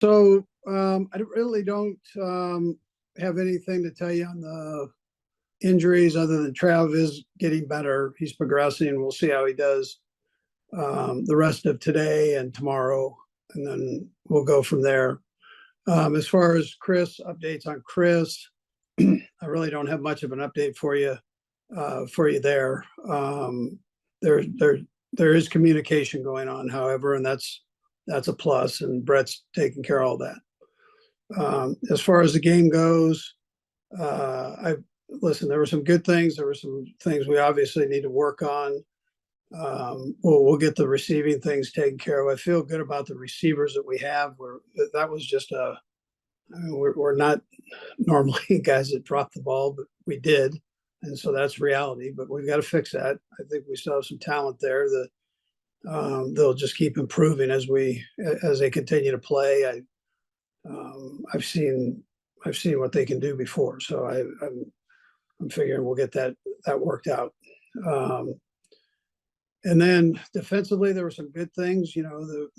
So I really don't have anything to tell you on the injuries other than Trav is getting better. He's progressing. We'll see how he does the rest of today and tomorrow, and then we'll go from there. As far as Chris, updates on Chris, I really don't have much of an update for you there. There, there, there is communication going on, however, and that's a plus, and Brett's taking care of all that. As far as the game goes, I listen. There were some good things. There were some things we obviously need to work on. We'll get the receiving things taken care of. I feel good about the receivers that we have. That was just I mean, we're not normally guys that drop the ball, but we did, and so that's reality. But we've got to fix that. I think we still have some talent there that they'll just keep improving as they continue to play. I've seen what they can do before, so I'm figuring we'll get that worked out. And then defensively, there were some good things. There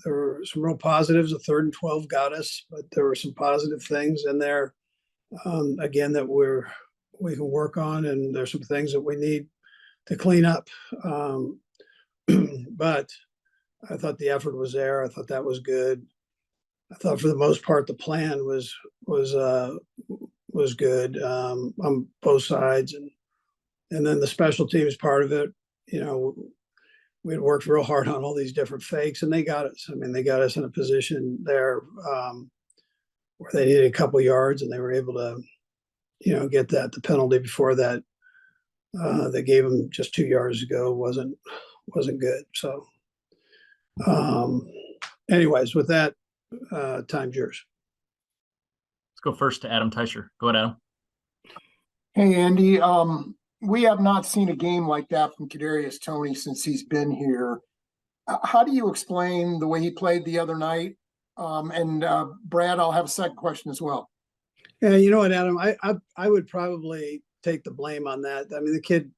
were some real positives. The 3rd and 12 got us, but there were some positive things in there. Again, that we can work on, and there's some things that we need to clean up. But I thought the effort was there. I thought that was good. I thought for the most part the plan was good on both sides, and then the special teams part of it. We had worked real hard on all these different fakes, and they got us. I mean, they got us in a position there where they needed a couple yards, and they were able to, get that. The penalty before that, they gave them just 2 yards ago wasn't good. So, anyways, with that, time's yours. Let's go first to Adam Teicher. Go ahead, Adam. Hey, Andy. We have not seen a game like that from Kadarius Toney since he's been here. How do you explain the way he played the other night? And Brad, I'll have a second question as well. Yeah, you know what, Adam? I would probably take the blame on that. I mean, the kid.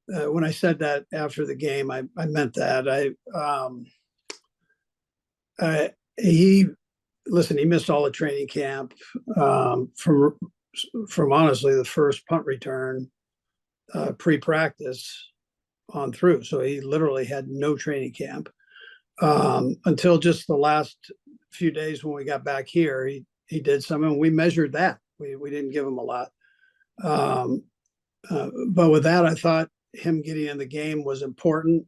When I said that after the game, I meant that. He missed all the training camp from honestly the first punt return. Pre-practice on through. So he literally had no training camp until just the last few days when we got back here. He did some, and we measured that. We didn't give him a lot. But with that, I thought him getting in the game was important.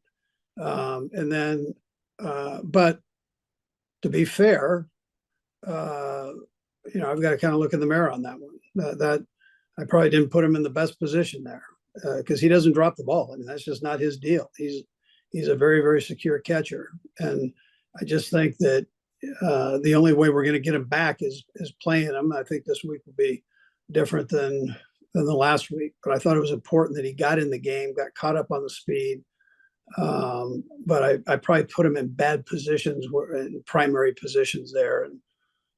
And then, but to be fair, I've got to kind of look in the mirror on that one. That I probably didn't put him in the best position there. Because he doesn't drop the ball. I mean, that's just not his deal. He's a very, very secure catcher, and I just think that the only way we're going to get him back is playing him. I think this week will be different than the last week, but I thought it was important that he got in the game, got caught up on the speed. But I probably put him in bad positions, in primary positions there, and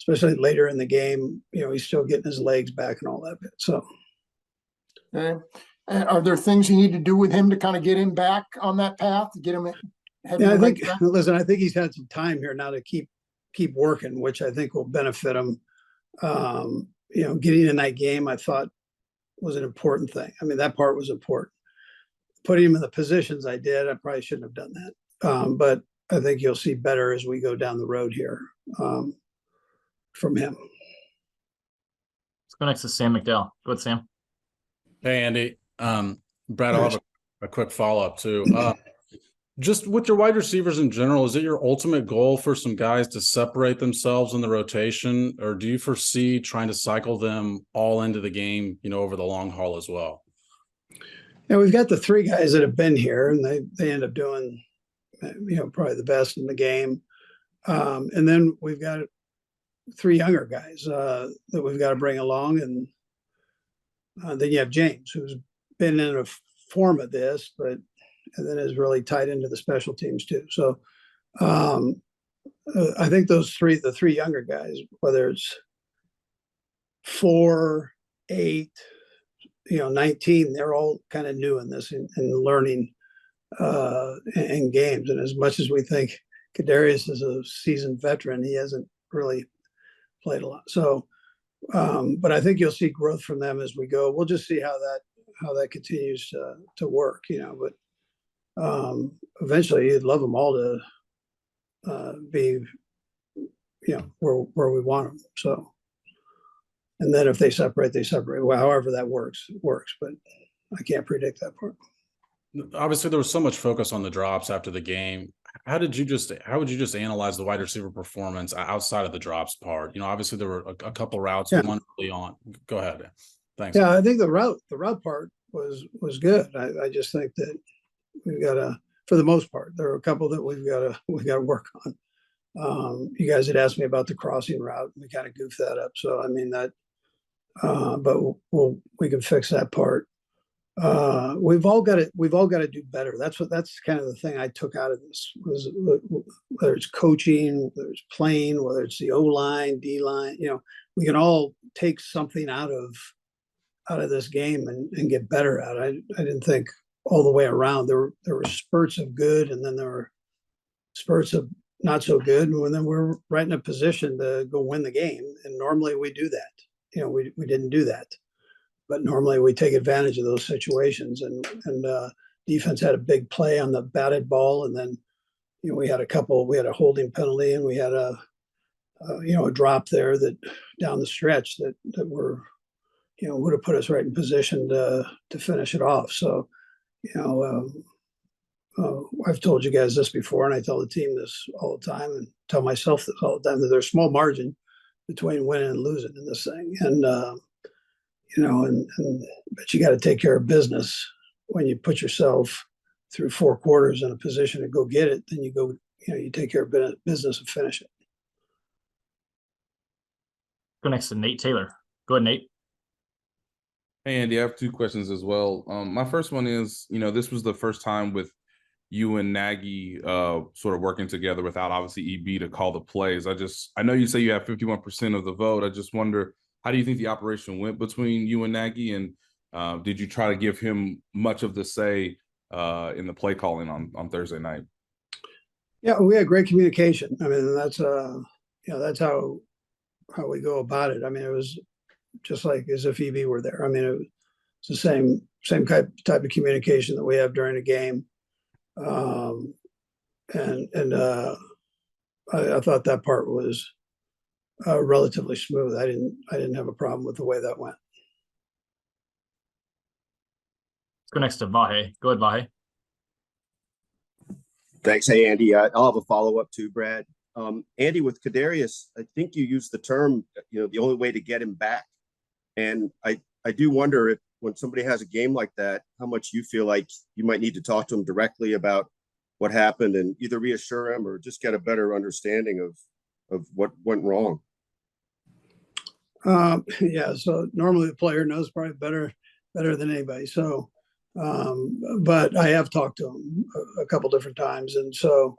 especially later in the game, he's still getting his legs back and all that bit. So. Okay. Are there things you need to do with him to kind of get him back on that path, to get him? Yeah, I think. Listen, I think he's had some time here now to keep working, which I think will benefit him. Getting in that game, I thought was an important thing. I mean, that part was important. Putting him in the positions I did, I probably shouldn't have done that. But I think you'll see better as we go down the road here from him. Let's go next to Sam McDowell. Go ahead, Sam. Hey, Andy. Brad, I'll have a quick follow-up too. Just with your wide receivers in general, is it your ultimate goal for some guys to separate themselves in the rotation, or do you foresee trying to cycle them all into the game, over the long haul as well? Yeah, we've got the 3 guys that have been here, and they end up doing, probably the best in the game. And then we've got 3 younger guys that we've got to bring along, and then you have James, who's been in a form of this, and then is really tied into the special teams too. So I think the 3 younger guys, whether it's 4, 8, 19, they're all kind of new in this and learning in games. And as much as we think Kadarius is a seasoned veteran, he hasn't really played a lot. So, but I think you'll see growth from them as we go. We'll just see how that continues to work, but eventually you'd love them all to be, where we want them. So, and then if they separate, they separate. Well, however that works, but I can't predict that part. Obviously, there was so much focus on the drops after the game. How would you just analyze the wide receiver performance outside of the drops part? Obviously there were a couple routes one early on. Go ahead. Thanks. Yeah, I think the route part was good. I just think that we've got to, for the most part, there are a couple that we've got to work on. You guys had asked me about the crossing route. We kind of goofed that up. So I mean that, but we can fix that part. We've all got to do better. That's kind of the thing I took out of this was whether it's coaching, whether it's playing, whether it's the O-line, D-line, we can all take something out of this game and get better at it. I didn't think all the way around. There were spurts of good, and then there were spurts of not so good, and then we're right in a position to go win the game. And normally we do that. We didn't do that. But normally we take advantage of those situations, and defense had a big play on the batted ball, and then we had a holding penalty, and we had a drop there that down the stretch that were would have put us right in position to finish it off. So I've told you guys this before, and I tell the team this all the time, and tell myself this all the time, that there's a small margin between winning and losing in this thing, and but you got to take care of business when you put yourself through 4 quarters in a position to go get it. Then you take care of business and finish it. Go next to Nate Taylor. Go ahead, Nate. Hey, Andy, I have 2 questions as well. My first one is, this was the first time with you and Nagy sort of working together without obviously EB to call the plays. I know you say you have 51% of the vote. I just wonder, how do you think the operation went between you and Nagy, and did you try to give him much of the say in the play calling on Thursday night? Yeah, we had great communication. I mean, that's how we go about it. I mean, it was just like as if EB were there. I mean, it was the same type of communication that we have during a game, and I thought that part was relatively smooth. I didn't have a problem with the way that went. Let's go next to Vahe. Go ahead, Vahe. Thanks. Hey, Andy. I'll have a follow-up too, Brad. Andy, with Kadarius, I think you used the term, the only way to get him back. And I do wonder if when somebody has a game like that, how much you feel like you might need to talk to him directly about what happened and either reassure him or just get a better understanding of what went wrong. Yeah. So normally the player knows probably better than anybody. So, but I have talked to him a couple different times. And so,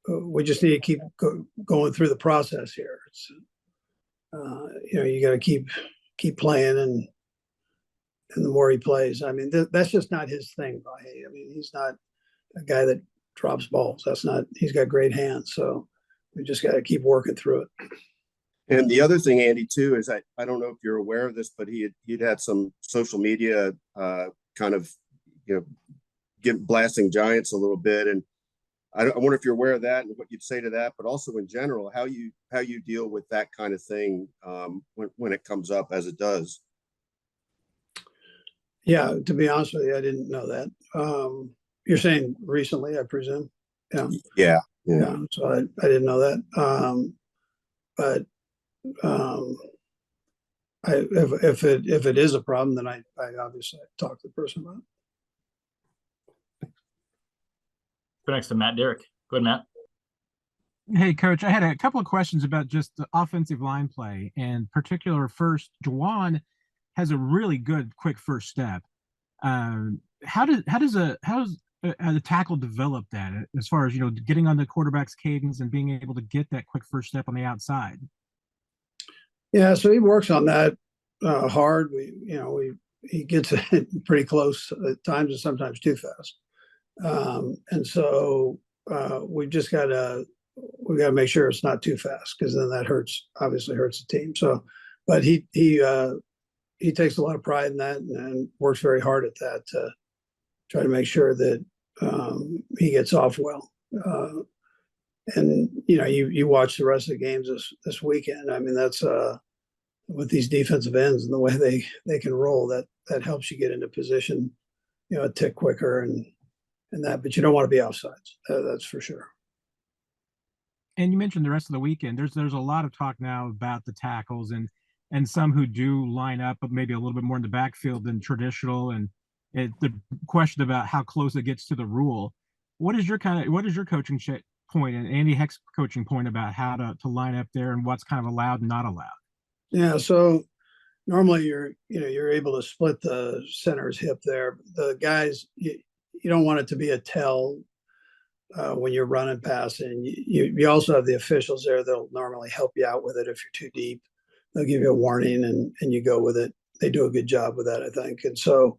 we just need to keep going through the process here. It's, you got to keep playing, and the more he plays, I mean, that's just not his thing. I mean, he's not a guy that drops balls. He's got great hands. So we just got to keep working through it. And the other thing, Andy, too, is I don't know if you're aware of this, but he'd had some social media kind of, blasting Giants a little bit. And I wonder if you're aware of that and what you'd say to that, but also in general, how you deal with that kind of thing when it comes up as it does. Yeah, to be honest with you, I didn't know that. You're saying recently, I presume. Yeah. So I didn't know that. But if it is a problem, then I obviously talk to the person about it. Go next to Matt Derrick. Go ahead, Matt. Hey, Coach, I had a couple of questions about just the offensive line play, and particular first, Juwan has a really good quick first step. How does the tackle develop that as far as, getting on the quarterback's cadence and being able to get that quick first step on the outside? Yeah, so he works on that hard. He gets it pretty close at times and sometimes too fast. And so we just got to we got to make sure it's not too fast because then that obviously hurts the team. So, but he takes a lot of pride in that and works very hard at that to try to make sure that he gets off well. And you watch the rest of the games this weekend. I mean, that's with these defensive ends and the way they can roll, that helps you get into position, a tick quicker and that. But you don't want to be offsides. That's for sure. And you mentioned the rest of the weekend. There's a lot of talk now about the tackles and some who do line up, but maybe a little bit more in the backfield than traditional. And the question about how close it gets to the rule. What is your coaching point and Andy Heck's coaching point about how to line up there and what's kind of allowed and not allowed? Yeah. So normally you're able to split the center's hip there. The guys, you don't want it to be a tell when you're running passing. You also have the officials there that'll normally help you out with it if you're too deep. They'll give you a warning and you go with it. They do a good job with that, I think. And so,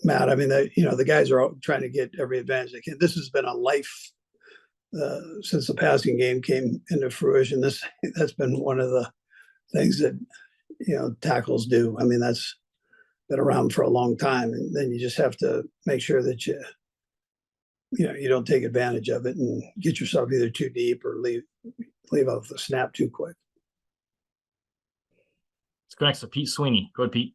Matt, I mean, the guys are all trying to get every advantage they can. This has been a life since the passing game came into fruition. That's been one of the things that tackles do. I mean, that's been around for a long time, and then you just have to make sure that you don't take advantage of it and get yourself either too deep or leave off the snap too quick. Let's go next to Pete Sweeney. Go ahead, Pete.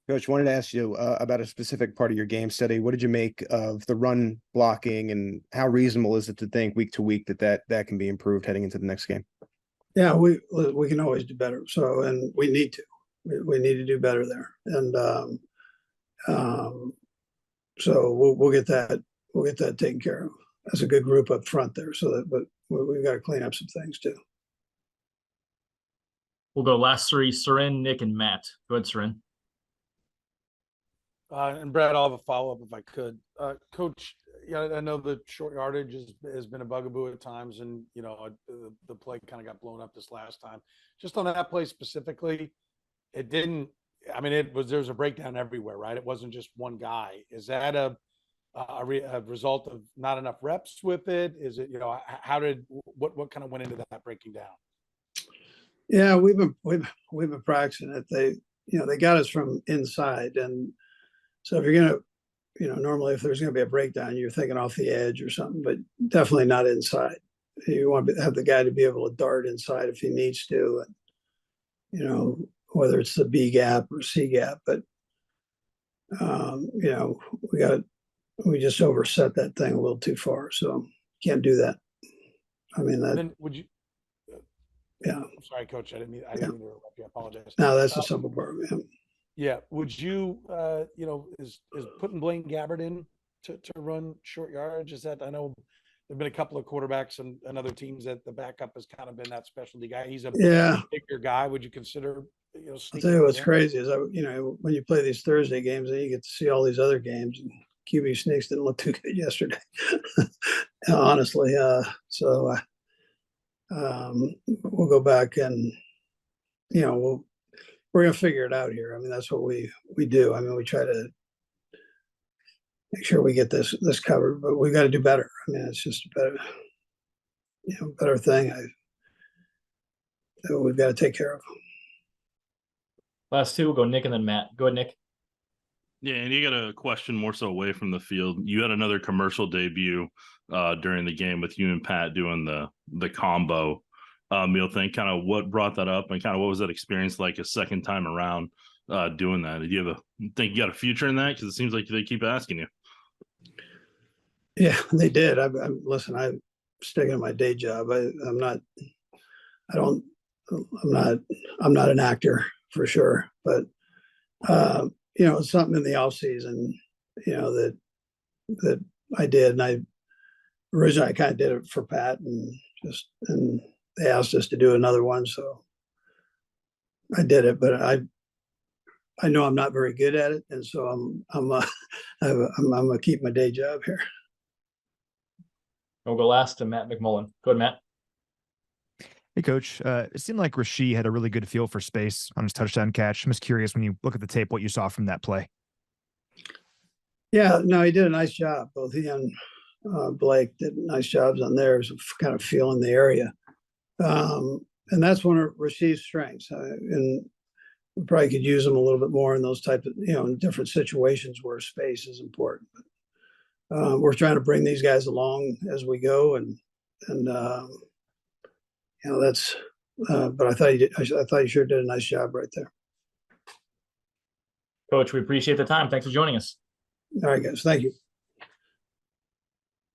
Coach, wanted to ask you about a specific part of your game study. What did you make of the run blocking, and how reasonable is it to think week to week that can be improved heading into the next game? Yeah, we can always do better. So, and we need to. We need to do better there, and so we'll get that. We'll get that taken care of. That's a good group up front there. So that, but we've got to clean up some things too. We'll go last three: Seren, Nick, and Matt. Go ahead, Seren. And Brad, I'll have a follow-up if I could. Coach, I know the short yardage has been a bugaboo at times, and the play kind of got blown up this last time. Just on that play specifically, it didn't. I mean, there was a breakdown everywhere, right? It wasn't just one guy. Is that a result of not enough reps with it? Is it what kind of went into that breaking down? Yeah, we've been practicing it. They got us from inside, and so if you're gonna, normally if there's gonna be a breakdown, you're thinking off the edge or something, but definitely not inside. You want to have the guy to be able to dart inside if he needs to, and whether it's the B gap or C gap. But we just overset that thing a little too far, so can't do that. I mean that. Then would you? Yeah. I'm sorry, Coach. I didn't mean to interrupt you. I apologize. No, that's a simple part. Yeah. Yeah. Would you, is putting Blaine Gabbert in to run short yardage? Is that, I know there've been a couple of quarterbacks and other teams that the backup has kind of been that specialty guy. He's a bigger guy. Would you consider, I'll tell you what's crazy is when you play these Thursday games, then you get to see all these other games, and QB sneaks didn't look too good yesterday, honestly. So we'll go back and, we're going to figure it out here. I mean, that's what we do. I mean, we try to make sure we get this covered, but we've got to do better. I mean, it's just a better thing that we've got to take care of. Last two, we'll go Nick and then Matt. Go ahead, Nick. Yeah, and you got a question more so away from the field. You had another commercial debut during the game with you and Pat doing the combo meal thing. Kind of what brought that up, and kind of what was that experience like a second time around doing that? Did you think you got a future in that? Because it seems like they keep asking you. Yeah, they did. Listen, I'm sticking to my day job. I'm not an actor for sure, but it's something in the off season, that I did. And I originally kind of did it for Pat, and they asked us to do another one. So I did it, but I know I'm not very good at it. And so I'm gonna keep my day job here. We'll go last to Matt McMullen. Go ahead, Matt. Hey, Coach. It seemed like Rasheed had a really good feel for space on his touchdown catch. I'm just curious, when you look at the tape, what you saw from that play. Yeah, no, he did a nice job. Both he and Blake did nice jobs on theirs of kind of feeling the area. And that's one of Rashid's strengths. And we probably could use him a little bit more in those type of, in different situations where space is important. But we're trying to bring these guys along as we go, and that's. But I thought you did. I thought you sure did a nice job right there. Coach, we appreciate the time. Thanks for joining us. All right, guys. Thank you.